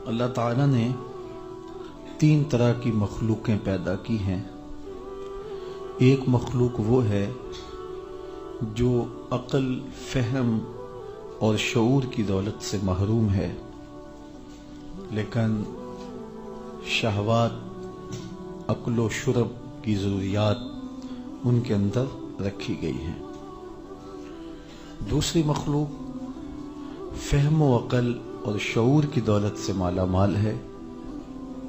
اللہ تعالیٰ نے 3 طرح کی مخلوقیں پیدا کی ہیں۔ ایک مخلوق وہ ہے جو عقل، فہم اور شعور کی دولت سے محروم ہے، لیکن شہوات، عقل و شرب کی ضروریات ان کے اندر رکھی گئی ہیں۔ دوسری مخلوق فہم و عقل اور شعور کی دولت سے مالا مال ہے،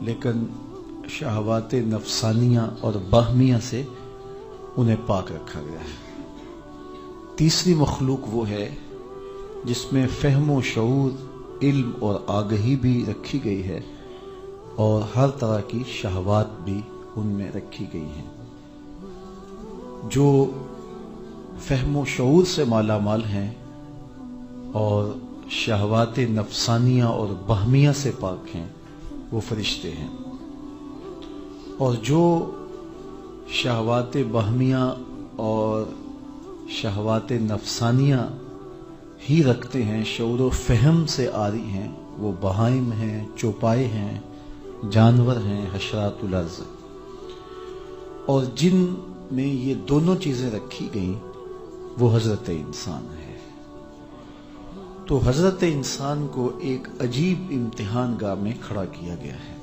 لیکن شہوات نفسانیہ اور باہمیہ سے انہیں پاک رکھا گیا ہے۔ تیسری مخلوق وہ ہے جس میں فہم و شعور، علم اور آگہی بھی رکھی گئی ہے اور ہر طرح کی شہوات بھی ان میں رکھی گئی ہیں۔ جو فہم و شعور سے مالا مال ہیں اور شہوات نفسانیہ اور باہمیہ سے پاک ہیں وہ فرشتے ہیں، اور جو شہوات باہمیہ اور شہوات نفسانیہ ہی رکھتے ہیں، شعور و فہم سے عاری ہیں، وہ بہائم ہیں، چوپائے ہیں، جانور ہیں، حشرات الارض۔ اور جن میں یہ دونوں چیزیں رکھی گئیں وہ حضرت انسان ہے۔ تو حضرت انسان کو ایک عجیب امتحان گاہ میں کھڑا کیا گیا ہے۔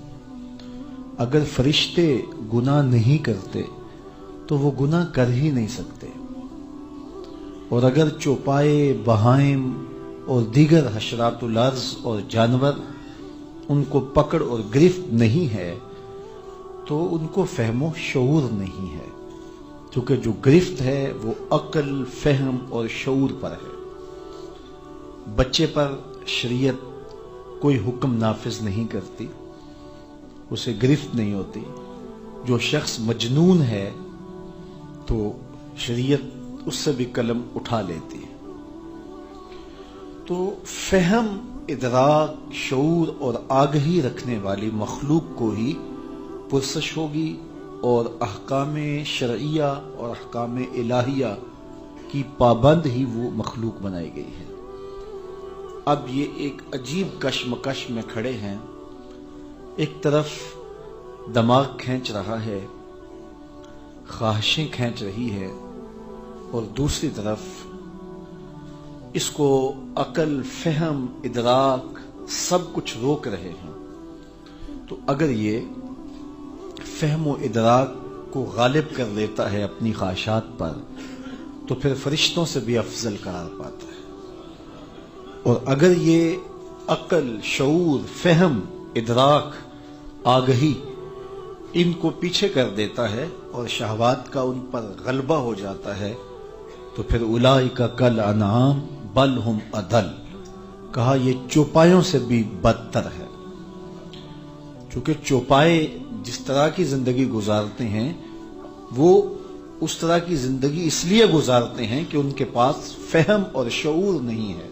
اگر فرشتے گناہ نہیں کرتے تو وہ گناہ کر ہی نہیں سکتے، اور اگر چوپائے، بہائم اور دیگر حشرات الارض اور جانور ان کو پکڑ اور گرفت نہیں ہے تو ان کو فہم و شعور نہیں ہے، کیونکہ جو گرفت ہے وہ عقل، فہم اور شعور پر ہے۔ بچے پر شریعت کوئی حکم نافذ نہیں کرتی، اسے گرفت نہیں ہوتی۔ جو شخص مجنون ہے تو شریعت اس سے بھی قلم اٹھا لیتی ہے۔ تو فہم، ادراک، شعور اور آگہی رکھنے والی مخلوق کو ہی پرسش ہوگی، اور احکام شرعیہ اور احکام الہیہ کی پابند ہی وہ مخلوق بنائی گئی ہے۔ اب یہ ایک عجیب کشمکش میں کھڑے ہیں۔ ایک طرف دماغ کھینچ رہا ہے، خواہشیں کھینچ رہی ہے، اور دوسری طرف اس کو عقل، فہم، ادراک سب کچھ روک رہے ہیں۔ تو اگر یہ فہم و ادراک کو غالب کر لیتا ہے اپنی خواہشات پر تو پھر فرشتوں سے بھی افضل قرار پاتا ہے، اور اگر یہ عقل، شعور، فہم، ادراک، آگہی ان کو پیچھے کر دیتا ہے اور شہوات کا ان پر غلبہ ہو جاتا ہے تو پھر اولئک کالانعام بل ہم اضل، کہا یہ چوپایوں سے بھی بدتر ہے۔ چونکہ چوپائے جس طرح کی زندگی گزارتے ہیں وہ اس طرح کی زندگی اس لیے گزارتے ہیں کہ ان کے پاس فہم اور شعور نہیں ہے۔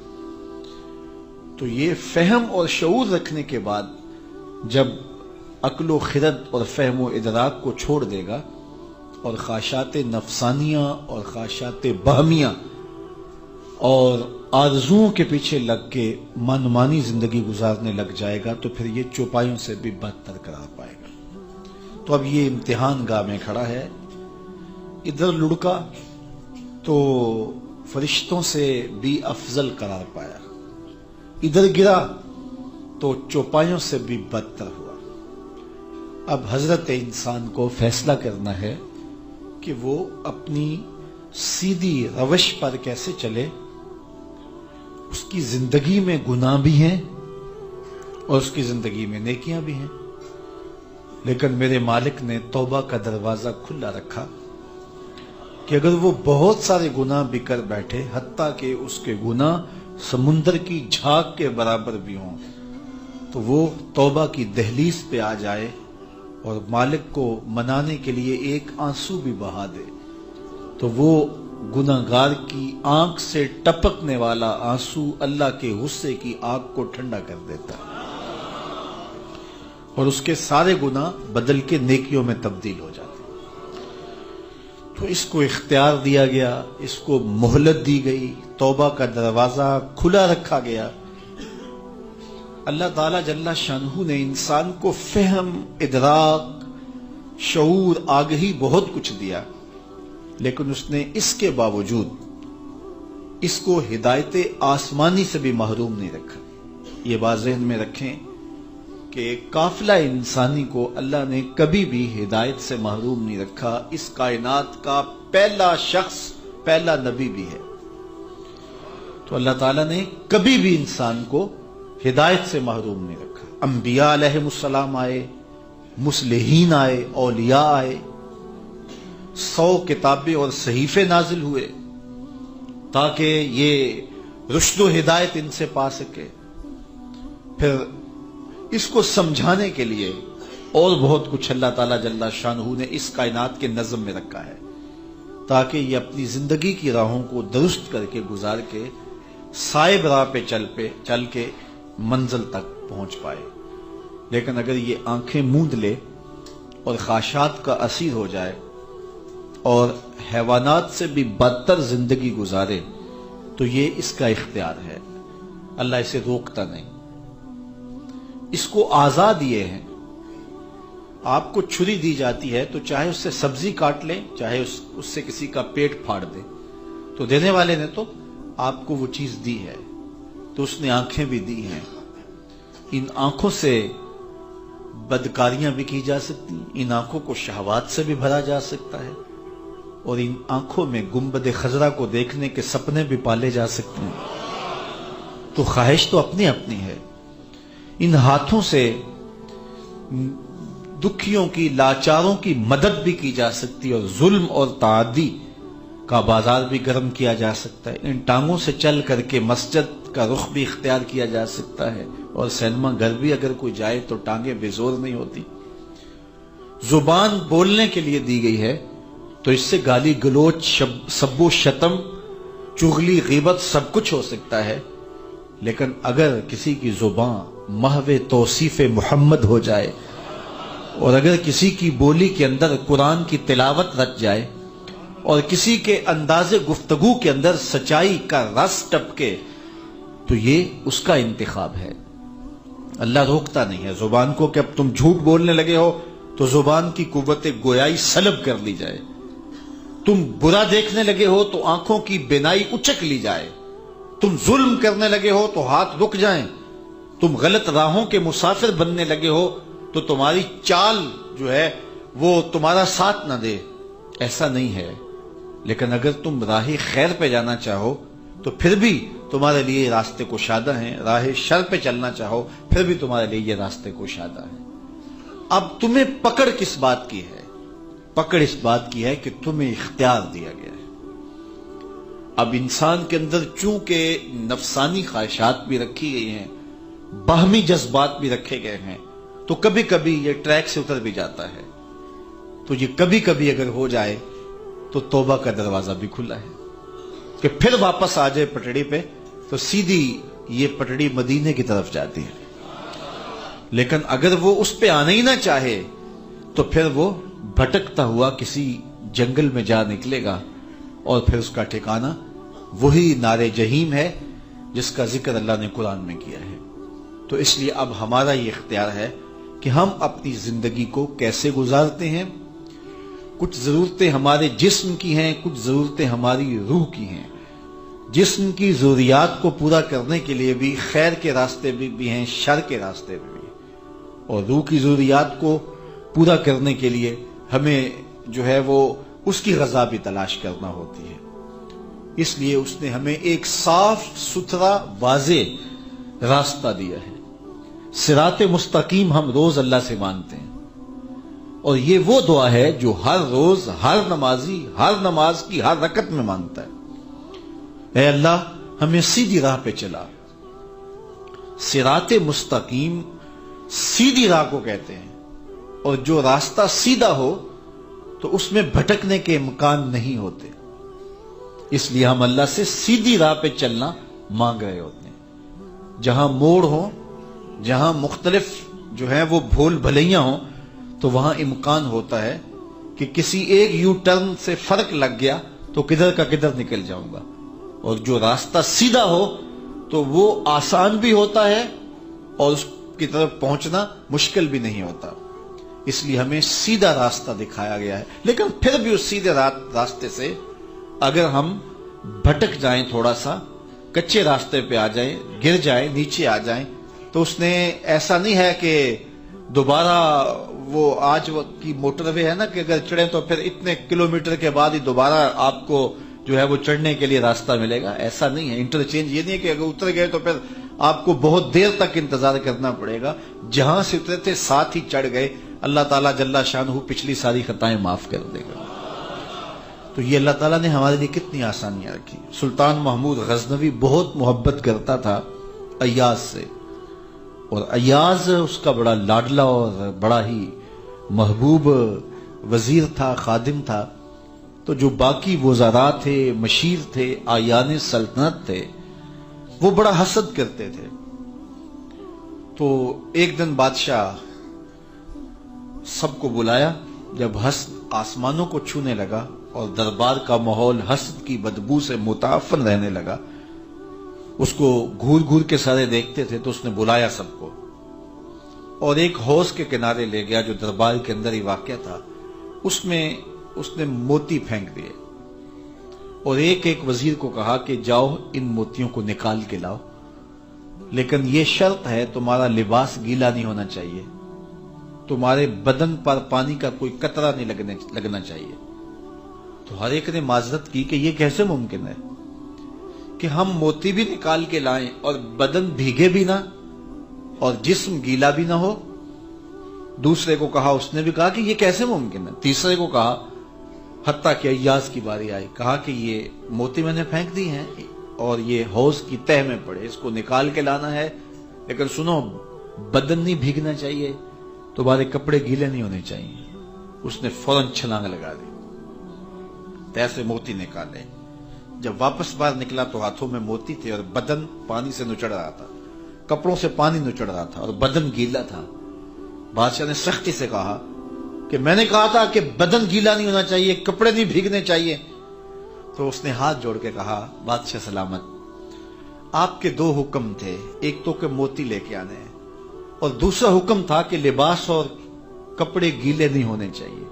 تو یہ فہم اور شعور رکھنے کے بعد جب عقل و خرد اور فہم و ادراک کو چھوڑ دے گا اور خواہشات نفسانیہ اور خواہشات باہمیہ اور آرزوؤں کے پیچھے لگ کے منمانی زندگی گزارنے لگ جائے گا تو پھر یہ چوپایوں سے بھی بدتر قرار پائے گا۔ تو اب یہ امتحان گاہ میں کھڑا ہے، ادھر لڑکا تو فرشتوں سے بھی افضل قرار پایا، ادھر گرا تو چوپایوں سے بھی بدتر ہوا۔ اب حضرت انسان کو فیصلہ کرنا ہے کہ وہ اپنی سیدھی روش پر کیسے چلے۔ اس کی زندگی میں گناہ بھی ہیں اور اس کی زندگی میں نیکیاں بھی ہیں، لیکن میرے مالک نے توبہ کا دروازہ کھلا رکھا کہ اگر وہ بہت سارے گناہ بھی کر بیٹھے، حتیٰ کہ اس کے گناہ سمندر کی جھاگ کے برابر بھی ہوں، تو وہ توبہ کی دہلیز پہ آ جائے اور مالک کو منانے کے لیے ایک آنسو بھی بہا دے تو وہ گناہگار کی آنکھ سے ٹپکنے والا آنسو اللہ کے غصے کی آگ کو ٹھنڈا کر دیتا ہے اور اس کے سارے گناہ بدل کے نیکیوں میں تبدیل ہو جاتے ہیں۔ تو اس کو اختیار دیا گیا، اس کو مہلت دی گئی، توبہ کا دروازہ کھلا رکھا گیا اللہ تعالی جل شانہ نے انسان کو فہم، ادراک، شعور، آگہی بہت کچھ دیا، لیکن اس نے اس کے باوجود اس کو ہدایت آسمانی سے بھی محروم نہیں رکھا۔ یہ بات ذہن میں رکھیں کہ قافلہ انسانی کو اللہ نے کبھی بھی ہدایت سے محروم نہیں رکھا۔ اس کائنات کا پہلا شخص، پہلا نبی بھی ہے، تو اللہ تعالیٰ نے کبھی بھی انسان کو ہدایت سے محروم نہیں رکھا۔ انبیاء علیہ السلام آئے، مصلحین آئے، اولیاء آئے، 100 کتابیں اور صحیفے نازل ہوئے تاکہ یہ رشد و ہدایت ان سے پا سکے۔ پھر اس کو سمجھانے کے لیے اور بہت کچھ اللہ تعالیٰ جل شانہ نے اس کائنات کے نظم میں رکھا ہے تاکہ یہ اپنی زندگی کی راہوں کو درست کر کے گزار کے صائب راہ پہ چل کے منزل تک پہنچ پائے۔ لیکن اگر یہ آنکھیں موند لے اور خواہشات کا اسیر ہو جائے اور حیوانات سے بھی بدتر زندگی گزارے تو یہ اس کا اختیار ہے، اللہ اسے روکتا نہیں۔ اس کو آزاد یہ ہے، آپ کو چھری دی جاتی ہے تو چاہے اس سے سبزی کاٹ لیں، چاہے اس سے کسی کا پیٹ پھاڑ دے، تو دینے والے نے تو آپ کو وہ چیز دی ہے، تو اس نے آنکھیں بھی دی ہیں۔ ان آنکھوں سے بدکاریاں بھی کی جا سکتی، ان آنکھوں کو شہوات سے بھی بھرا جا سکتا ہے، اور ان آنکھوں میں گنبد خضرا کو دیکھنے کے سپنے بھی پالے جا سکتے ہیں۔ تو خواہش تو اپنی اپنی ہے۔ ان ہاتھوں سے دکھیوں کی، لاچاروں کی مدد بھی کی جا سکتی ہے، اور ظلم اور تعدی کا بازار بھی گرم کیا جا سکتا ہے۔ ان ٹانگوں سے چل کر کے مسجد کا رخ بھی اختیار کیا جا سکتا ہے، اور سینما گھر بھی اگر کوئی جائے تو ٹانگیں بے زور نہیں ہوتی۔ زبان بولنے کے لیے دی گئی ہے تو اس سے گالی گلوچ، سب و شتم، چغلی، غیبت سب کچھ ہو سکتا ہے، لیکن اگر کسی کی زبان محو توصیف محمد ہو جائے، اور اگر کسی کی بولی کے اندر قرآن کی تلاوت رچ جائے، اور کسی کے انداز گفتگو کے اندر سچائی کا رس ٹپکے، تو یہ اس کا انتخاب ہے، اللہ روکتا نہیں ہے زبان کو کہ اب تم جھوٹ بولنے لگے ہو تو زبان کی قوت گویائی سلب کر لی جائے، تم برا دیکھنے لگے ہو تو آنکھوں کی بینائی اچک لی جائے، تم ظلم کرنے لگے ہو تو ہاتھ رک جائیں، تم غلط راہوں کے مسافر بننے لگے ہو تو تمہاری چال جو ہے وہ تمہارا ساتھ نہ دے۔ ایسا نہیں ہے، لیکن اگر تم راہ خیر پہ جانا چاہو تو پھر بھی تمہارے لیے راستے کشادہ ہیں، راہ شر پہ چلنا چاہو پھر بھی تمہارے لیے یہ راستے کشادہ ہیں۔ اب تمہیں پکڑ کس بات کی ہے؟ پکڑ اس بات کی ہے کہ تمہیں اختیار دیا گیا ہے۔ اب انسان کے اندر چونکہ نفسانی خواہشات بھی رکھی گئی ہیں، باہمی جذبات بھی رکھے گئے ہیں، تو کبھی کبھی یہ ٹریک سے اتر بھی جاتا ہے، تو یہ کبھی کبھی اگر ہو جائے تو توبہ کا دروازہ بھی کھلا ہے کہ پھر واپس آ جائے پٹڑی پہ، تو سیدھی یہ پٹڑی مدینے کی طرف جاتی ہے۔ لیکن اگر وہ اس پہ آنا ہی نہ چاہے تو پھر وہ بھٹکتا ہوا کسی جنگل میں جا نکلے گا، اور پھر اس کا ٹھکانہ وہی نار جہیم ہے جس کا ذکر اللہ نے قرآن میں کیا ہے۔ تو اس لیے اب ہمارا یہ اختیار ہے کہ ہم اپنی زندگی کو کیسے گزارتے ہیں۔ کچھ ضرورتیں ہمارے جسم کی ہیں، کچھ ضرورتیں ہماری روح کی ہیں۔ جسم کی ضروریات کو پورا کرنے کے لیے بھی خیر کے راستے بھی ہیں، شر کے راستے بھی ہیں، اور روح کی ضروریات کو پورا کرنے کے لیے ہمیں جو ہے وہ اس کی غذا بھی تلاش کرنا ہوتی ہے۔ اس لیے اس نے ہمیں ایک صاف ستھرا واضح راستہ دیا ہے۔ صراط مستقیم ہم روز اللہ سے مانگتے ہیں، اور یہ وہ دعا ہے جو ہر روز ہر نمازی ہر نماز کی ہر رکعت میں مانگتا ہے۔ اے اللہ ہمیں سیدھی راہ پہ چلا۔ صراط مستقیم سیدھی راہ کو کہتے ہیں، اور جو راستہ سیدھا ہو تو اس میں بھٹکنے کے امکان نہیں ہوتے، اس لیے ہم اللہ سے سیدھی راہ پہ چلنا مانگ رہے ہوتے ہیں۔ جہاں موڑ ہوں، جہاں مختلف جو ہیں وہ بھول بھلیاں ہوں، تو وہاں امکان ہوتا ہے کہ کسی ایک یو ٹرن سے فرق لگ گیا تو کدھر کا کدھر نکل جاؤں گا، اور جو راستہ سیدھا ہو تو وہ آسان بھی ہوتا ہے اور اس کی طرف پہنچنا مشکل بھی نہیں ہوتا، اس لیے ہمیں سیدھا راستہ دکھایا گیا ہے۔ لیکن پھر بھی اس سیدھے راستے سے اگر ہم بھٹک جائیں، تھوڑا سا کچے راستے پہ آ جائیں، گر جائیں، نیچے آ جائیں، تو اس نے ایسا نہیں ہے کہ دوبارہ وہ آج وقت کی موٹر وے ہے نا کہ اگر چڑھیں تو پھر اتنے کلومیٹر کے بعد ہی دوبارہ آپ کو جو ہے وہ چڑھنے کے لیے راستہ ملے گا، ایسا نہیں ہے۔ انٹرچینج یہ نہیں ہے کہ اگر اتر گئے تو پھر آپ کو بہت دیر تک انتظار کرنا پڑے گا، جہاں سے اترے تھے ساتھ ہی چڑھ گئے، اللہ تعالیٰ جل شانہ پچھلی ساری خطائیں معاف کر دے گا۔ تو یہ اللہ تعالیٰ نے ہمارے لیے کتنی آسانیاں رکھی۔ سلطان محمود غزنوی بہت محبت کرتا تھا ایاز سے، اور ایاز اس کا بڑا لاڈلا اور بڑا ہی محبوب وزیر تھا، خادم تھا۔ تو جو باقی وزراء تھے، مشیر تھے، آیان سلطنت تھے، وہ بڑا حسد کرتے تھے۔ تو ایک دن بادشاہ سب کو بلایا، جب حسد آسمانوں کو چھونے لگا اور دربار کا ماحول حسد کی بدبو سے متعفن رہنے لگا، اس کو گھور گھور کے سارے دیکھتے تھے، تو اس نے بلایا سب کو اور ایک حوض کے کنارے لے گیا جو دربار کے اندر ہی واقع تھا۔ اس میں اس نے موتی پھینک دیے اور ایک ایک وزیر کو کہا کہ جاؤ ان موتیوں کو نکال کے لاؤ، لیکن یہ شرط ہے تمہارا لباس گیلا نہیں ہونا چاہیے، تمہارے بدن پر پانی کا کوئی قطرہ نہیں لگنا چاہیے۔ تو ہر ایک نے معذرت کی کہ یہ کیسے ممکن ہے کہ ہم موتی بھی نکال کے لائیں اور بدن بھیگے بھی نہ اور جسم گیلا بھی نہ ہو؟ دوسرے کو کہا، اس نے بھی کہا کہ یہ کیسے ممکن ہے۔ تیسرے کو کہا، حتیٰ کہ ایاز کی باری آئی، کہا کہ یہ موتی میں نے پھینک دی ہیں اور یہ حوض کی تہ میں پڑے، اس کو نکال کے لانا ہے، لیکن سنو بدن نہیں بھیگنا چاہیے، تمہارے کپڑے گیلے نہیں ہونے چاہیے۔ اس نے فوراً چھلانگ لگا دی، تہ سے موتی نکالے۔ جب واپس باہر نکلا تو ہاتھوں میں موتی تھے اور بدن پانی سے نچڑ رہا تھا، کپڑوں سے پانی نچڑ رہا تھا اور بدن گیلا تھا۔ بادشاہ نے سختی سے کہا کہ میں نے کہا تھا کہ بدن گیلا نہیں ہونا چاہیے، کپڑے نہیں بھیگنے چاہیے۔ تو اس نے ہاتھ جوڑ کے کہا، بادشاہ سلامت، آپ کے دو حکم تھے، ایک تو کہ موتی لے کے آنے ہیں اور دوسرا حکم تھا کہ لباس اور کپڑے گیلے نہیں ہونے چاہیے۔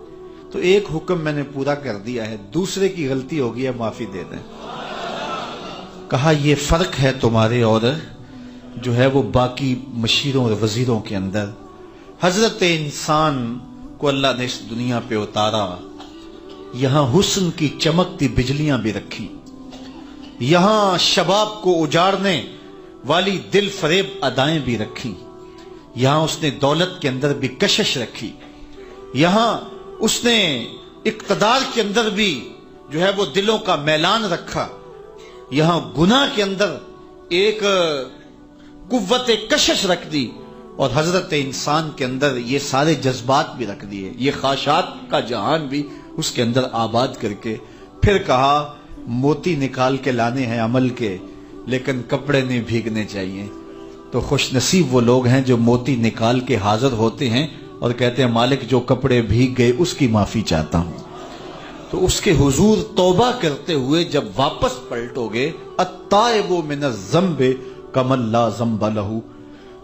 تو ایک حکم میں نے پورا کر دیا ہے، دوسرے کی غلطی ہو گئی ہے، معافی دے دیں۔ کہا یہ فرق ہے تمہارے اور جو ہے وہ باقی مشیروں اور وزیروں کے اندر۔ حضرت انسان کو اللہ نے اس دنیا پہ اتارا، یہاں حسن کی چمکتی بجلیاں بھی رکھی، یہاں شباب کو اجاڑنے والی دل فریب ادائیں بھی رکھی، یہاں اس نے دولت کے اندر بھی کشش رکھی، یہاں اس نے اقتدار کے اندر بھی جو ہے وہ دلوں کا میلان رکھا، یہاں گناہ کے اندر ایک قوت کشش رکھ دی، اور حضرت انسان کے اندر یہ سارے جذبات بھی رکھ دیے، یہ خواہشات کا جہان بھی اس کے اندر آباد کر کے پھر کہا موتی نکال کے لانے ہیں عمل کے، لیکن کپڑے نہیں بھیگنے چاہیے۔ تو خوش نصیب وہ لوگ ہیں جو موتی نکال کے حاضر ہوتے ہیں اور کہتے ہیں مالک جو کپڑے بھیگ گئے اس کی معافی چاہتا ہوں۔ تو اس کے حضور توبہ کرتے ہوئے جب واپس پلٹو گے، التائب من الذنب کمن لا ذنب لہ،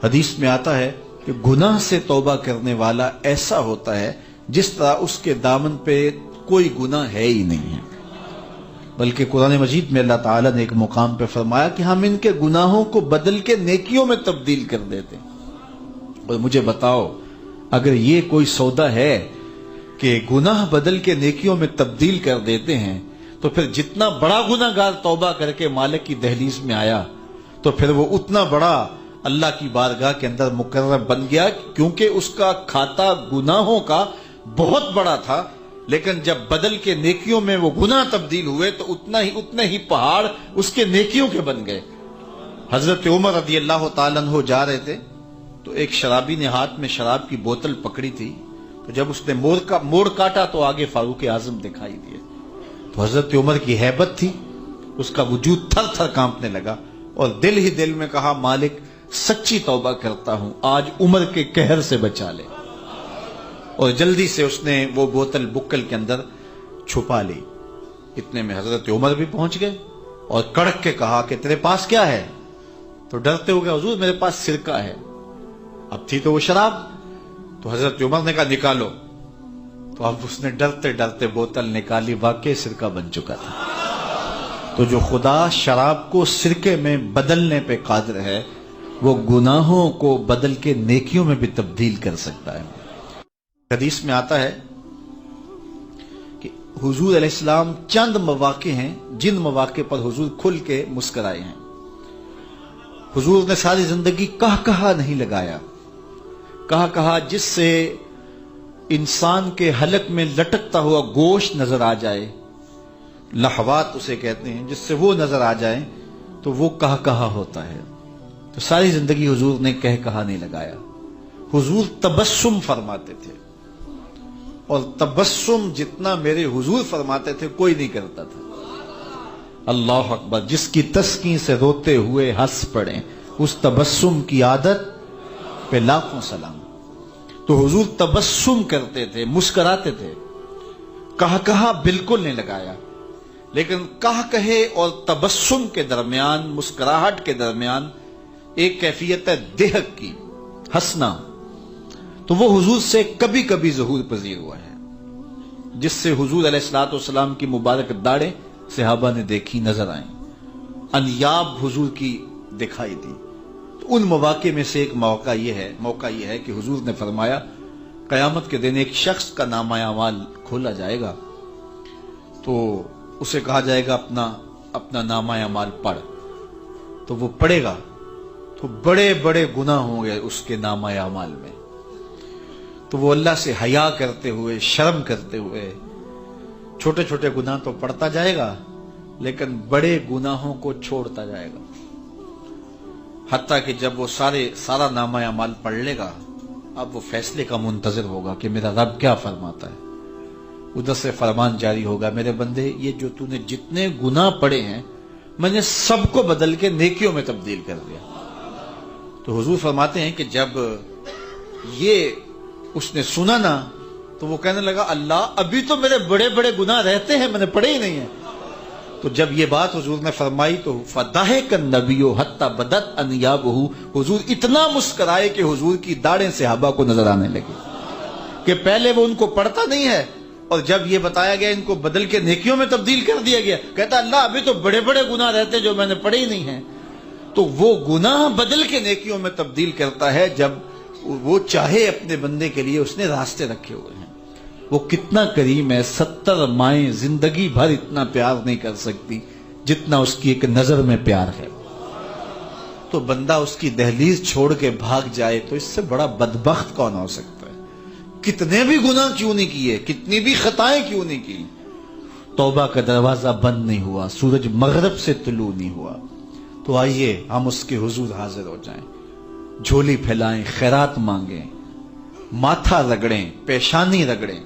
حدیث میں آتا ہے کہ گناہ سے توبہ کرنے والا ایسا ہوتا ہے جس طرح اس کے دامن پہ کوئی گناہ ہے ہی نہیں ہے۔ بلکہ قرآن مجید میں اللہ تعالیٰ نے ایک مقام پہ فرمایا کہ ہم ان کے گناہوں کو بدل کے نیکیوں میں تبدیل کر دیتے ہیں۔ اور مجھے بتاؤ اگر یہ کوئی سودا ہے کہ گناہ بدل کے نیکیوں میں تبدیل کر دیتے ہیں، تو پھر جتنا بڑا گناہ گار توبہ کر کے مالک کی دہلیز میں آیا تو پھر وہ اتنا بڑا اللہ کی بارگاہ کے اندر مقرر بن گیا، کیونکہ اس کا کھاتا گناہوں کا بہت بڑا تھا، لیکن جب بدل کے نیکیوں میں وہ گناہ تبدیل ہوئے تو اتنے ہی پہاڑ اس کے نیکیوں کے بن گئے۔ حضرت عمر رضی اللہ تعالیٰ عنہ جا رہے تھے تو ایک شرابی نے ہاتھ میں شراب کی بوتل پکڑی تھی، تو جب اس نے موڑ کاٹا تو آگے فاروق اعظم دکھائی دیے۔ تو حضرت عمر کی ہیبت تھی، اس کا وجود تھر تھر کانپنے لگا اور دل ہی دل میں کہا مالک سچی توبہ کرتا ہوں، آج عمر کے قہر سے بچا لے، اور جلدی سے اس نے وہ بوتل بکل کے اندر چھپا لی۔ اتنے میں حضرت عمر بھی پہنچ گئے اور کڑک کے کہا کہ تیرے پاس کیا ہے؟ تو ڈرتے ہو گئے، حضور میرے پاس سرکہ ہے۔ اب تھی تو وہ شراب، تو حضرت عمر نے کہا نکالو، تو اب اس نے ڈرتے ڈرتے بوتل نکالی، واقعی سرکہ بن چکا تھا۔ تو جو خدا شراب کو سرکے میں بدلنے پہ قادر ہے، وہ گناہوں کو بدل کے نیکیوں میں بھی تبدیل کر سکتا ہے۔ حدیث میں آتا ہے کہ حضور علیہ السلام چند مواقع ہیں جن مواقع پر حضور کھل کے مسکرائے ہیں۔ حضور نے ساری زندگی کہا نہیں لگایا، کہا جس سے انسان کے حلق میں لٹکتا ہوا گوشت نظر آ جائے، لہوات اسے کہتے ہیں، جس سے وہ نظر آ جائے تو وہ کہا ہوتا ہے۔ تو ساری زندگی حضور نے کہا نہیں لگایا، حضور تبسم فرماتے تھے، اور تبسم جتنا میرے حضور فرماتے تھے کوئی نہیں کرتا تھا۔ اللہ اکبر، جس کی تسکین سے روتے ہوئے ہنس پڑے، اس تبسم کی عادت پہ لاکھوں سلام۔ تو حضور تبسم کرتے تھے، مسکراتے تھے، کہا بالکل نہیں لگایا۔ لیکن کہے اور تبسم کے درمیان، مسکراہٹ کے درمیان ایک کیفیت ہے دہک کی، ہنسنا، تو وہ حضور سے کبھی کبھی ظہور پذیر ہوا ہے، جس سے حضور علیہ الصلوۃ والسلام کی مبارک داڑھیں صحابہ نے دیکھی، نظر آئیں، انیاب حضور کی دکھائی دی۔ تو ان مواقع میں سے ایک موقع یہ ہے کہ حضور نے فرمایا قیامت کے دن ایک شخص کا نامہ اعمال کھولا جائے گا، تو اسے کہا جائے گا اپنا نامہ اعمال پڑھ، تو وہ پڑھے گا تو بڑے بڑے گناہ ہوں گے اس کے نامہ اعمال میں، تو وہ اللہ سے حیا کرتے ہوئے، شرم کرتے ہوئے چھوٹے چھوٹے گناہ تو پڑھتا جائے گا، لیکن بڑے گناہوں کو چھوڑتا جائے گا، حتیٰ کہ جب وہ سارا نامہ اعمال پڑھ لے گا، اب وہ فیصلے کا منتظر ہوگا کہ میرا رب کیا فرماتا ہے۔ ادھر سے فرمان جاری ہوگا، میرے بندے، یہ جو تو نے جتنے گناہ پڑے ہیں میں نے سب کو بدل کے نیکیوں میں تبدیل کر دیا۔ تو حضور فرماتے ہیں کہ جب یہ اس نے سنا نا، تو وہ کہنے لگا اللہ، ابھی تو میرے بڑے بڑے گناہ رہتے ہیں، میں نے پڑھے ہی نہیں ہیں۔ تو جب یہ بات حضور نے فرمائی تو فضحک النبی حتی بدت انیابہ، حضور اتنا مسکرائے کہ حضور کی داڑھیں صحابہ کو نظر آنے لگی، کہ پہلے وہ ان کو پڑھتا نہیں ہے، اور جب یہ بتایا گیا ان کو بدل کے نیکیوں میں تبدیل کر دیا گیا، کہتا اللہ ابھی تو بڑے بڑے گناہ رہتے ہیں جو میں نے پڑھے ہی نہیں ہیں۔ تو وہ گناہ بدل کے نیکیوں میں تبدیل کرتا ہے جب وہ چاہے اپنے بندے کے لیے اس نے راستے رکھے ہوئے ہیں۔ وہ کتنا کریم ہے، 70 مائیں زندگی بھر اتنا پیار نہیں کر سکتی جتنا اس کی ایک نظر میں پیار ہے۔ تو بندہ اس کی دہلیز چھوڑ کے بھاگ جائے تو اس سے بڑا بدبخت کون ہو سکتا ہے؟ کتنے بھی گناہ کیوں نہیں کیے، کتنی بھی خطائیں کیوں نہیں کی، توبہ کا دروازہ بند نہیں ہوا، سورج مغرب سے طلوع نہیں ہوا، تو آئیے ہم اس کے حضور حاضر ہو جائیں، جھولی پھیلائیں، خیرات مانگیں، ماتھا رگڑیں، پیشانی رگڑیں،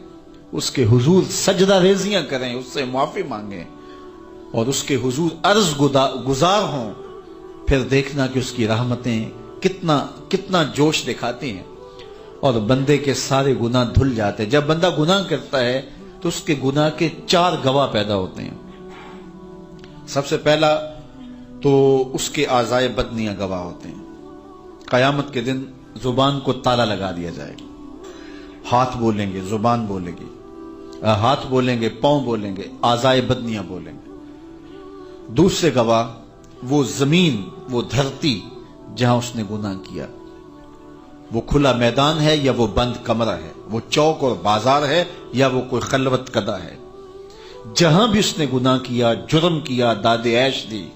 اس کے حضور سجدہ ریزیاں کریں، اس سے معافی مانگیں، اور اس کے حضور عرض گزار ہوں۔ پھر دیکھنا کہ اس کی رحمتیں کتنا جوش دکھاتی ہیں، اور بندے کے سارے گناہ دھل جاتے ہیں۔ جب بندہ گناہ کرتا ہے تو اس کے گناہ کے 4 گواہ پیدا ہوتے ہیں۔ سب سے پہلا تو اس کے اعضائے بدنیاں گواہ ہوتے ہیں۔ قیامت کے دن زبان کو تالا لگا دیا جائے گا، ہاتھ بولیں گے، زبان بولے گی، ہاتھ بولیں گے، پاؤں بولیں گے، اعضائے بدنیاں بولیں گے۔ دوسرے گواہ وہ زمین، وہ دھرتی جہاں اس نے گناہ کیا، وہ کھلا میدان ہے یا وہ بند کمرہ ہے، وہ چوک اور بازار ہے یا وہ کوئی خلوت کدہ ہے، جہاں بھی اس نے گناہ کیا، جرم کیا، داد عیش دی،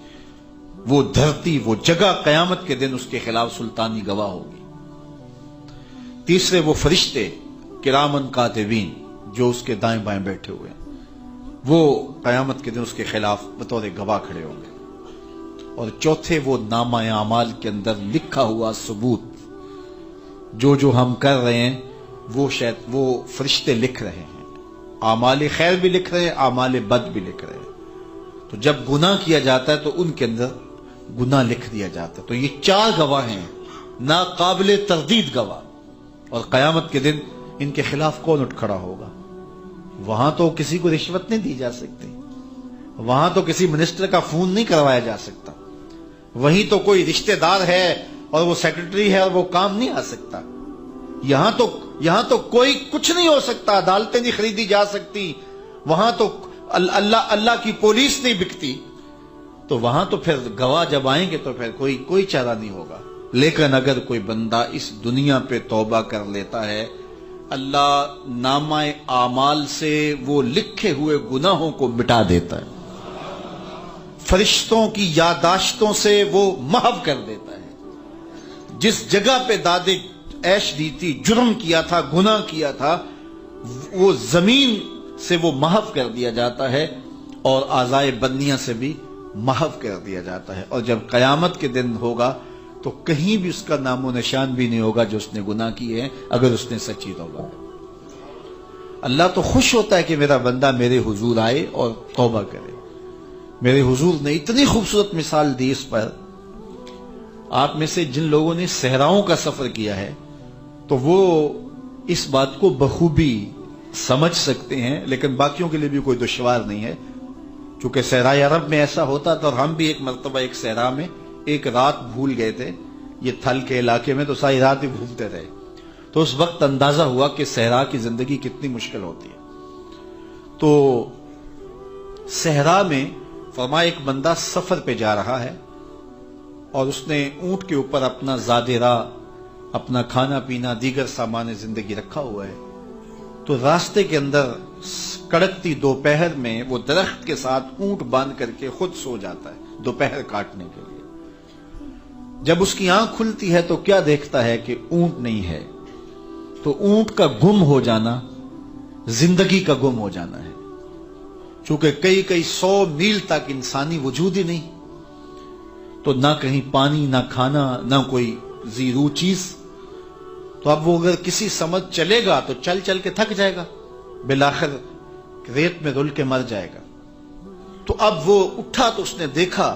وہ دھرتی، وہ جگہ قیامت کے دن اس کے خلاف سلطانی گواہ ہوگی۔ تیسرے وہ فرشتے کرامن کاتبین جو اس کے دائیں بائیں بیٹھے ہوئے ہیں، وہ قیامت کے دن اس کے خلاف بطور گواہ کھڑے ہوں گے۔ اور چوتھے وہ نامہ اعمال کے اندر لکھا ہوا ثبوت، جو ہم کر رہے ہیں وہ فرشتے لکھ رہے ہیں، اعمال خیر بھی لکھ رہے ہیں، اعمال بد بھی لکھ رہے ہیں۔ تو جب گناہ کیا جاتا ہے تو ان کے اندر گناہ لکھ دیا جاتا ہے۔ تو یہ 4 گواہ ہیں، ناقابل تردید گواہ، اور قیامت کے دن ان کے خلاف کون اٹھ کھڑا ہوگا؟ وہاں تو کسی کو رشوت نہیں دی جا سکتی، وہاں تو کسی منسٹر کا فون نہیں کروایا جا سکتا، وہیں تو کوئی رشتہ دار ہے اور وہ سیکرٹری ہے اور وہ کام نہیں آ سکتا. یہاں تو کوئی کچھ نہیں ہو سکتا، عدالتیں نہیں خریدی جا سکتی، وہاں تو اللہ کی پولیس نہیں بکتی، تو وہاں تو پھر گواہ جب آئیں گے تو پھر کوئی چارہ نہیں ہوگا. لیکن اگر کوئی بندہ اس دنیا پہ توبہ کر لیتا ہے، اللہ نامہ اعمال سے وہ لکھے ہوئے گناہوں کو مٹا دیتا ہے، فرشتوں کی یادداشتوں سے وہ محو کر دیتا ہے. جس جگہ پہ دادے عیش دی تھی، جرم کیا تھا، گناہ کیا تھا، وہ زمین سے وہ محو کر دیا جاتا ہے اور اعضائے بدنیہ سے بھی محو کر دیا جاتا ہے. اور جب قیامت کے دن ہوگا تو کہیں بھی اس کا نام و نشان بھی نہیں ہوگا جو اس نے گناہ کیے ہیں، اگر اس نے سچی توبہ کی. اللہ تو خوش ہوتا ہے کہ میرا بندہ میرے حضور آئے اور توبہ کرے. میرے حضور نے اتنی خوبصورت مثال دی اس پر. آپ میں سے جن لوگوں نے صحراؤں کا سفر کیا ہے تو وہ اس بات کو بخوبی سمجھ سکتے ہیں، لیکن باقیوں کے لیے بھی کوئی دشوار نہیں ہے، چونکہ صحرائے عرب میں ایسا ہوتا تھا. اور ہم بھی ایک مرتبہ ایک صحرا میں ایک رات بھول گئے تھے، یہ تھل کے علاقے میں، تو ساری رات ہی گھومتے رہے. تو اس وقت اندازہ ہوا کہ صحرا کی زندگی کتنی مشکل ہوتی ہے. تو صحرا میں فرمایا ایک بندہ سفر پہ جا رہا ہے اور اس نے اونٹ کے اوپر اپنا زاد راہ، اپنا کھانا پینا، دیگر سامان زندگی رکھا ہوا ہے. تو راستے کے اندر کڑکتی دوپہر میں وہ درخت کے ساتھ اونٹ باندھ کر کے خود سو جاتا ہے دوپہر کاٹنے کے لیے. جب اس کی آنکھ کھلتی ہے تو کیا دیکھتا ہے کہ اونٹ نہیں ہے. تو اونٹ کا گم ہو جانا زندگی کا گم ہو جانا ہے، چونکہ کئی 100 میل تک انسانی وجود ہی نہیں، تو نہ کہیں پانی، نہ کھانا، نہ کوئی زیرو چیز. تو اب وہ اگر کسی سمت چلے گا تو چل کے تھک جائے گا، بالآخر ریت میں رل کے مر جائے گا. تو اب وہ اٹھا تو اس نے دیکھا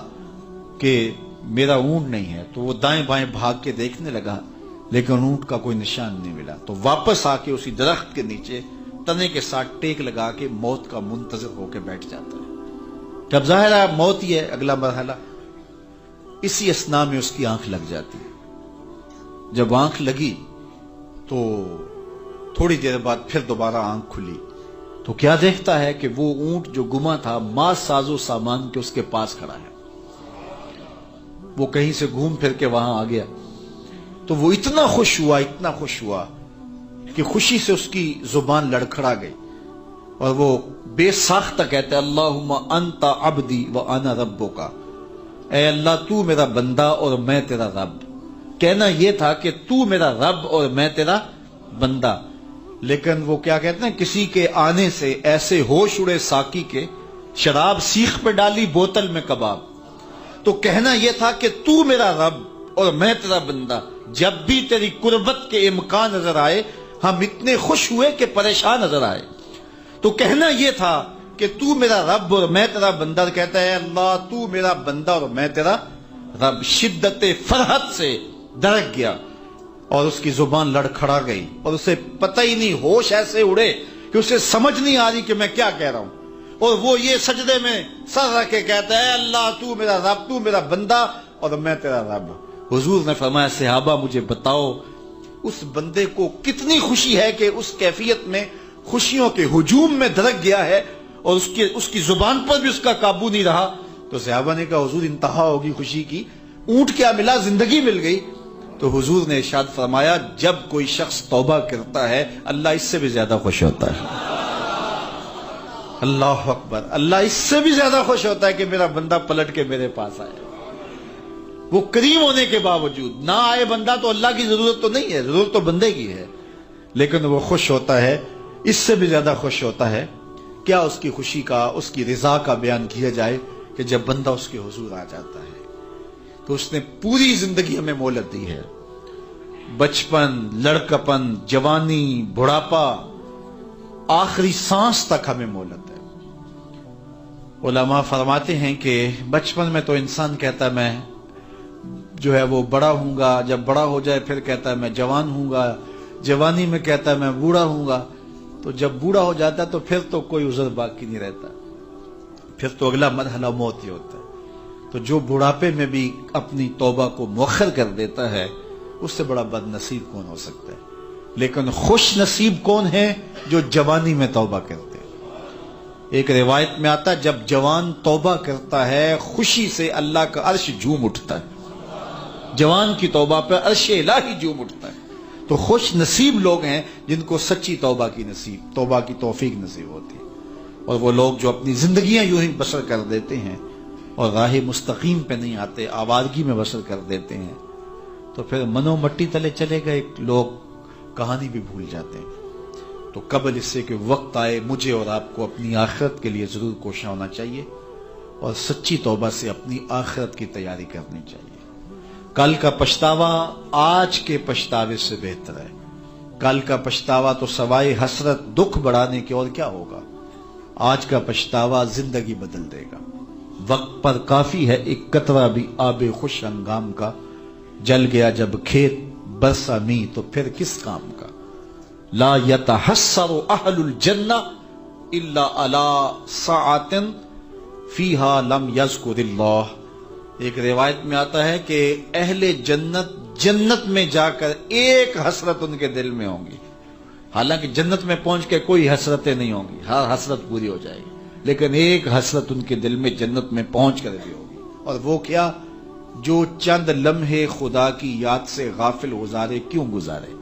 کہ میرا اونٹ نہیں ہے. تو وہ دائیں بائیں بھاگ کے دیکھنے لگا، لیکن اونٹ کا کوئی نشان نہیں ملا. تو واپس آ کے اسی درخت کے نیچے تنے کے ساتھ ٹیک لگا کے موت کا منتظر ہو کے بیٹھ جاتا ہے. جب ظاہر ہے موت ہی ہے اگلا مرحلہ. اسی اسنا میں اس کی آنکھ لگ جاتی ہے. جب آنکھ لگی تو تھوڑی دیر بعد پھر دوبارہ آنکھ کھلی تو کیا دیکھتا ہے کہ وہ اونٹ جو گما تھا ماں ساز و سامان کے اس کے پاس کھڑا ہے. وہ کہیں سے گھوم پھر کے وہاں آ گیا. تو وہ اتنا خوش ہوا کہ خوشی سے اس کی زبان لڑکھڑا گئی اور وہ بے ساختہ کہتا ہے اللہم انت عبدی و انا ربک. اے اللہ تو میرا بندہ اور میں تیرا رب. کہنا یہ تھا کہ تو میرا رب اور میں تیرا بندہ، لیکن وہ کیا کہتے ہیں، کسی کے آنے سے ایسے ہوش اڑے ساقی کے، شراب سیخ پہ ڈالی بوتل میں کباب. تو کہنا یہ تھا کہ تو میرا رب اور میں تیرا بندہ. جب بھی تیری قربت کے امکان نظر آئے ہم اتنے خوش ہوئے کہ پریشان نظر آئے. تو کہنا یہ تھا کہ تو میرا رب اور میں تیرا بندہ. کہتا ہے اللہ تو میرا بندہ اور میں تیرا رب. شدت فرحت سے درک گیا اور اس کی زبان لڑکھڑا گئی اور اسے پتہ ہی نہیں، ہوش ایسے اڑے کہ اسے سمجھ نہیں آ رہی کہ میں کیا کہہ رہا ہوں. اور وہ یہ سجدے میں سر رکھ کے کہتا ہے اللہ تو میرا رب، تو میرا بندہ اور میں تیرا رب. حضور نے فرمایا صحابہ مجھے بتاؤ اس بندے کو کتنی خوشی ہے کہ اس کیفیت میں خوشیوں کے ہجوم میں دھڑک گیا ہے اور اس کی زبان پر بھی اس کا قابو نہیں رہا. تو صحابہ نے کہا حضور انتہا ہوگی خوشی کی، اونٹ کیا ملا، زندگی مل گئی. تو حضور نے ارشاد فرمایا جب کوئی شخص توبہ کرتا ہے اللہ اس سے بھی زیادہ خوش ہوتا ہے. اللہ اکبر. اللہ اس سے بھی زیادہ خوش ہوتا ہے کہ میرا بندہ پلٹ کے میرے پاس آئے. وہ کریم ہونے کے باوجود نہ آئے بندہ تو اللہ کی ضرورت تو نہیں ہے، ضرورت تو بندے کی ہے، لیکن وہ خوش ہوتا ہے. اس سے بھی زیادہ خوش ہوتا ہے. کیا اس کی خوشی کا، اس کی رضا کا بیان کیا جائے کہ جب بندہ اس کے حضور آ جاتا ہے تو اس نے پوری زندگی ہمیں مہلت دی ہے. بچپن، لڑکپن، جوانی، بڑھاپا، آخری سانس تک ہمیں مہلت ہے. علماء فرماتے ہیں کہ بچپن میں تو انسان کہتا ہے میں جو ہے وہ بڑا ہوں گا، جب بڑا ہو جائے پھر کہتا ہے میں جوان ہوں گا، جوانی میں کہتا ہے میں بوڑھا ہوں گا. تو جب بوڑھا ہو جاتا ہے تو پھر تو کوئی عذر باقی نہیں رہتا، پھر تو اگلا مرحلہ موت ہی ہوتا ہے. تو جو بڑھاپے میں بھی اپنی توبہ کو مؤخر کر دیتا ہے اس سے بڑا بد نصیب کون ہو سکتا ہے؟ لیکن خوش نصیب کون ہے؟ جو جوانی میں توبہ کرتے ہیں۔ ایک روایت میں آتا ہے جب جوان توبہ کرتا ہے خوشی سے اللہ کا عرش جھوم اٹھتا ہے، جوان کی توبہ پہ عرش الہی جھوم اٹھتا ہے۔ تو خوش نصیب لوگ ہیں جن کو سچی توبہ کی توفیق نصیب ہوتی ہے، اور وہ لوگ جو اپنی زندگیاں یوں ہی بسر کر دیتے ہیں اور راہ مستقیم پہ نہیں آتے، آوارگی میں بسر کر دیتے ہیں، تو پھر منو مٹی تلے چلے گئے لوگ کہانی بھی بھول جاتے ہیں۔ تو قبل اس سے کہ وقت آئے مجھے اور آپ کو اپنی آخرت کے لیے ضرور کوشاں ہونا چاہیے اور سچی توبہ سے اپنی آخرت کی تیاری کرنی چاہیے۔ کل کا پچھتاوا آج کے پچھتاوے سے بہتر ہے۔ کل کا پچھتاوا تو سوائے حسرت دکھ بڑھانے کے اور کیا ہوگا؟ آج کا پچھتاوا زندگی بدل دے گا۔ وقت پر کافی ہے ایک قطرہ بھی آب خوش ہنگام کا، جل گیا جب کھیت برسا می تو پھر کس کام کا۔ لا یتحسر اہل الجنہ الا علی ساعۃ فیہا لم یذکر اللہ۔ ایک روایت میں آتا ہے کہ اہل جنت میں جا کر ایک حسرت ان کے دل میں ہوں گی، حالانکہ جنت میں پہنچ کے کوئی حسرتیں نہیں ہوں گی، ہر حسرت پوری ہو جائے گی، لیکن ایک حسرت ان کے دل میں جنت میں پہنچ کر بھی ہوگی، اور وہ کیا؟ جو چند لمحے خدا کی یاد سے غافل گزارے کیوں گزارے؟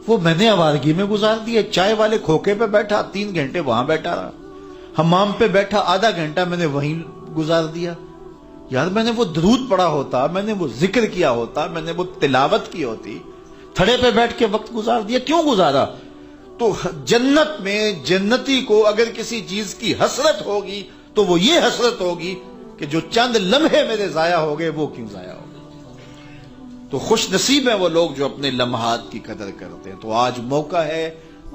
وہ میں نے آوارگی میں گزار دیا، چائے والے کھوکے پہ بیٹھا 3 گھنٹے وہاں بیٹھا رہا، حمام پہ بیٹھا آدھا گھنٹہ میں نے وہیں گزار دیا۔ یار میں نے وہ درود پڑھا ہوتا، میں نے وہ ذکر کیا ہوتا، میں نے وہ تلاوت کی ہوتی، تھڑے پہ بیٹھ کے وقت گزار دیا، کیوں گزارا؟ تو جنت میں جنتی کو اگر کسی چیز کی حسرت ہوگی تو وہ یہ حسرت ہوگی کہ جو چند لمحے میرے ضائع ہو گئے وہ کیوں ضائع ہو گئے۔ تو خوش نصیب ہیں وہ لوگ جو اپنے لمحات کی قدر کرتے ہیں۔ تو آج موقع ہے،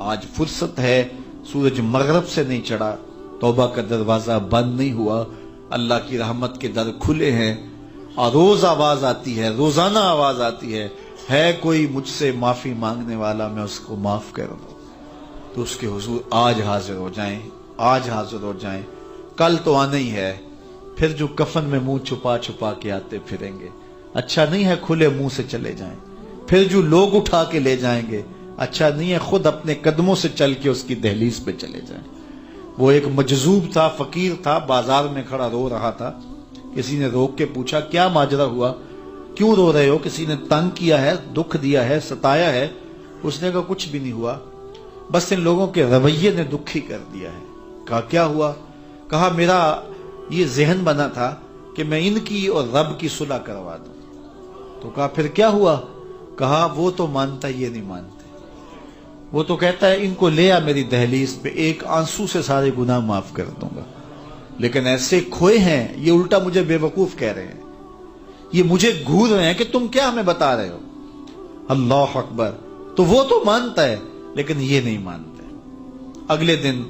آج فرصت ہے، سورج مغرب سے نہیں چڑھا، توبہ کا دروازہ بند نہیں ہوا، اللہ کی رحمت کے در کھلے ہیں، اور روز آواز آتی ہے، روزانہ آواز آتی ہے کوئی مجھ سے معافی مانگنے والا میں اس کو معاف کر دوں، تو اس کے حضور آج حاضر ہو جائیں، آج حاضر ہو جائیں۔ کل تو آنا ہی ہے، پھر جو کفن میں منہ چھپا چھپا کے آتے پھریں گے، اچھا نہیں ہے کھلے منہ سے چلے جائیں، پھر جو لوگ اٹھا کے لے جائیں گے، اچھا نہیں ہے خود اپنے قدموں سے چل کے اس کی دہلیز پہ چلے جائیں۔ وہ ایک مجذوب تھا، فقیر تھا، بازار میں کھڑا رو رہا تھا، کسی نے روک کے پوچھا کیا ماجرا ہوا، کیوں رو رہے ہو؟ کسی نے تنگ کیا ہے، دکھ دیا ہے، ستایا ہے؟ اس نے کہا کچھ بھی نہیں ہوا، بس ان لوگوں کے رویے نے دکھی کر دیا ہے۔ کہا کیا ہوا؟ کہا میرا یہ ذہن بنا تھا کہ میں ان کی اور رب کی صلح کروا دوں۔ تو کہا پھر کیا ہوا؟ کہا وہ تو مانتا یہ نہیں مانتے، وہ تو کہتا ہے ان کو لے آ میری دہلیز پہ، ایک آنسو سے سارے گناہ معاف کر دوں گا، لیکن ایسے کھوئے ہیں یہ الٹا مجھے بے وقوف کہہ رہے ہیں، یہ مجھے گھور رہے ہیں کہ تم کیا ہمیں بتا رہے ہو۔ اللہ اکبر! تو وہ تو مانتا ہے لیکن یہ نہیں مانتے۔ اگلے دن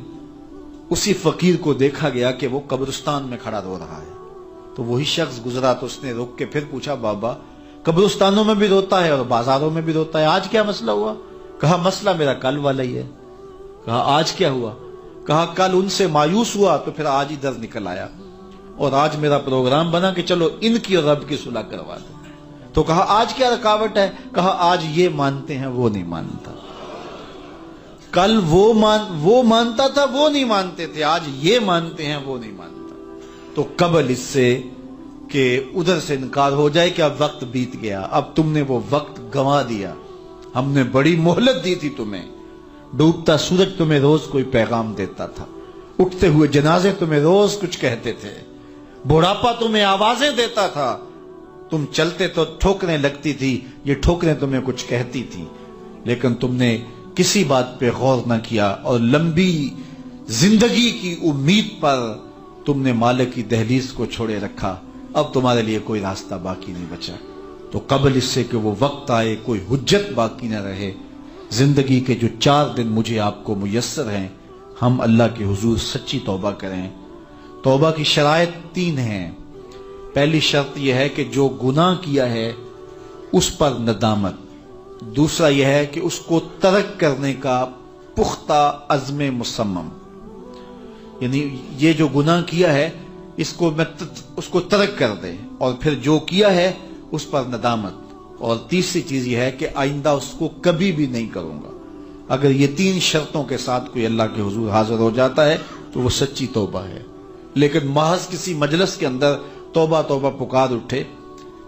اسی فقیر کو دیکھا گیا کہ وہ قبرستان میں کھڑا رو رہا ہے، تو وہی شخص گزرا تو اس نے روک کے پھر پوچھا بابا قبرستانوں میں بھی روتا ہے اور بازاروں میں بھی روتا ہے، آج کیا مسئلہ ہوا؟ کہا مسئلہ میرا کل والا ہی ہے۔ کہا آج کیا ہوا؟ کہا کل ان سے مایوس ہوا تو پھر آج ادھر نکل آیا، اور آج میرا پروگرام بنا کہ چلو ان کی اور رب کی صلح کروا دیں۔ تو کہا آج کیا رکاوٹ ہے؟ کہا آج یہ مانتے ہیں وہ نہیں مانتا، کل وہ مانتا تھا وہ نہیں مانتے تھے، آج یہ مانتے ہیں وہ نہیں مانتا۔ تو قبل اس سے کہ ادھر سے انکار ہو جائے کہ اب وقت بیت گیا، اب تم نے وہ وقت گنوا دیا، ہم نے بڑی مہلت دی تھی تمہیں، ڈوبتا سورج تمہیں روز کوئی پیغام دیتا تھا، اٹھتے ہوئے جنازے تمہیں روز کچھ کہتے تھے، بڑھاپا تمہیں آوازیں دیتا تھا، تم چلتے تو ٹھوکریں لگتی تھی، یہ ٹھوکریں تمہیں کچھ کہتی تھی، لیکن تم نے کسی بات پہ غور نہ کیا، اور لمبی زندگی کی امید پر تم نے مالک کی دہلیز کو چھوڑے رکھا، اب تمہارے لیے کوئی راستہ باقی نہیں بچا۔ تو قبل اس سے کہ وہ وقت آئے کوئی حجت باقی نہ رہے، زندگی کے جو 4 دن مجھے آپ کو میسر ہیں، ہم اللہ کے حضور سچی توبہ کریں۔ توبہ کی شرائط 3 ہیں۔ پہلی شرط یہ ہے کہ جو گناہ کیا ہے اس پر ندامت، دوسرا یہ ہے کہ اس کو ترک کرنے کا پختہ عزم مصمم، یعنی یہ جو گناہ کیا ہے اس کو ترک کر دے اور پھر جو کیا ہے اس پر ندامت، اور تیسری چیز یہ ہے کہ آئندہ اس کو کبھی بھی نہیں کروں گا۔ اگر یہ 3 شرطوں کے ساتھ کوئی اللہ کے حضور حاضر ہو جاتا ہے تو وہ سچی توبہ ہے۔ لیکن محض کسی مجلس کے اندر توبہ توبہ پکار اٹھے،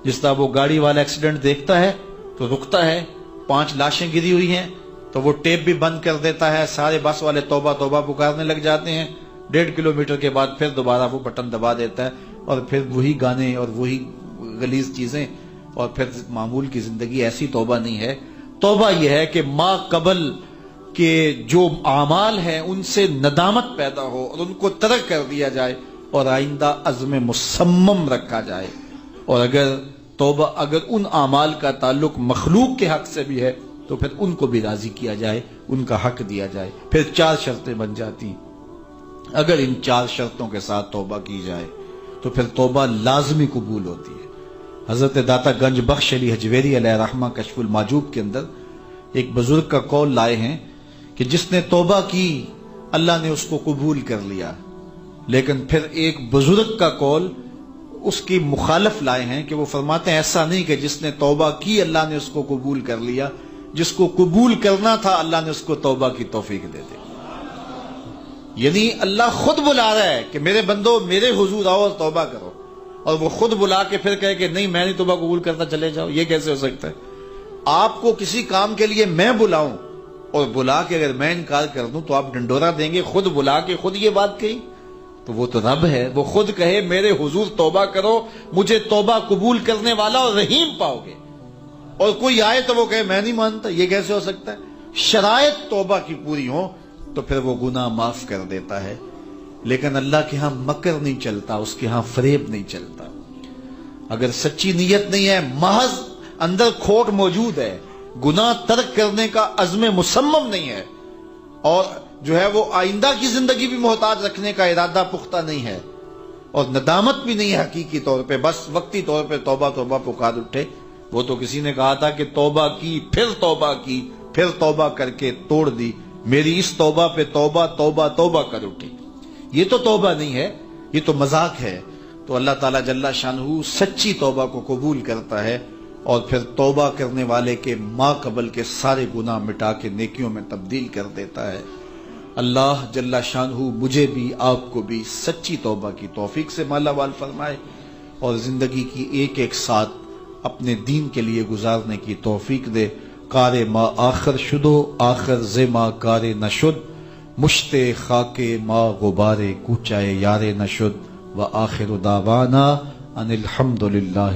جس طرح وہ گاڑی والا ایکسیڈنٹ دیکھتا ہے تو رکتا ہے، 5 لاشیں گری ہوئی ہیں تو وہ ٹیپ بھی بند کر دیتا ہے، سارے بس والے توبہ توبہ پکارنے لگ جاتے ہیں، 1.5 کلومیٹر کے بعد پھر دوبارہ وہ بٹن دبا دیتا ہے اور پھر وہی گانے اور وہی غلیظ چیزیں، اور پھر معمول کی زندگی۔ ایسی توبہ نہیں ہے۔ توبہ یہ ہے کہ ما قبل کے جو اعمال ہیں ان سے ندامت پیدا ہو اور ان کو ترک کر دیا جائے اور آئندہ عزم مصمم رکھا جائے، اور اگر ان اعمال کا تعلق مخلوق کے حق سے بھی ہے تو پھر ان کو بھی راضی کیا جائے، ان کا حق دیا جائے۔ پھر 4 شرطیں بن جاتی ہیں۔ اگر ان 4 شرطوں کے ساتھ توبہ کی جائے تو پھر توبہ لازمی قبول ہوتی ہے۔ حضرت داتا گنج بخش علی حجویری علیہ رحمہ کشف المحجوب کے اندر ایک بزرگ کا قول لائے ہیں کہ جس نے توبہ کی اللہ نے اس کو قبول کر لیا، لیکن پھر ایک بزرگ کا قول اس کی مخالف لائے ہیں کہ وہ فرماتے ہیں ایسا نہیں کہ جس نے توبہ کی اللہ نے اس کو قبول کر لیا، جس کو قبول کرنا تھا اللہ نے اس کو توبہ کی توفیق دے دی۔ یعنی اللہ خود بلا رہا ہے کہ میرے بندو میرے حضور آؤ اور توبہ کرو، اور وہ خود بلا کے پھر کہے کہ نہیں میں نہیں توبہ قبول کرتا چلے جاؤ، یہ کیسے ہو سکتا ہے؟ آپ کو کسی کام کے لیے میں بلاؤں اور بلا کے اگر میں انکار کر دوں تو آپ ڈنڈورا دیں گے؟ خود بلا کے خود یہ بات کہی تو وہ تو رب ہے، وہ خود کہے میرے حضور توبہ کرو، مجھے توبہ قبول کرنے والا اور رحیم پاؤ گے، اور کوئی آئے تو وہ کہے میں نہیں مانتا، یہ کیسے ہو سکتا ہے؟ شرائط توبہ کی پوری ہوں تو پھر وہ گناہ معاف کر دیتا ہے۔ لیکن اللہ کے ہاں مکر نہیں چلتا، اس کے ہاں فریب نہیں چلتا۔ اگر سچی نیت نہیں ہے، محض اندر کھوٹ موجود ہے، گناہ ترک کرنے کا عزم مصمم نہیں ہے، اور جو ہے وہ آئندہ کی زندگی بھی محتاج رکھنے کا ارادہ پختہ نہیں ہے، اور ندامت بھی نہیں ہے حقیقی طور پہ، بس وقتی طور پہ توبہ توبہ پکار اٹھے۔ وہ تو کسی نے کہا تھا کہ توبہ کی، پھر توبہ کر کے توڑ دی، میری اس توبہ پہ توبہ توبہ توبہ کر اٹھی۔ یہ تو توبہ نہیں ہے، یہ تو مذاق ہے۔ تو اللہ تعالیٰ جل شانہ سچی توبہ کو قبول کرتا ہے اور پھر توبہ کرنے والے کے ما قبل کے سارے گناہ مٹا کے نیکیوں میں تبدیل کر دیتا ہے۔ اللہ جل شانہ مجھے بھی آپ کو بھی سچی توبہ کی توفیق سے مالا مال فرمائے اور زندگی کی ایک ایک ساتھ اپنے دین کے لیے گزارنے کی توفیق دے۔ کار ما آخر شدو آخر زما کار نشد، مشت خاک ما غبار کوچائے یار نشد، و آخر دعوانا ان الحمد للہ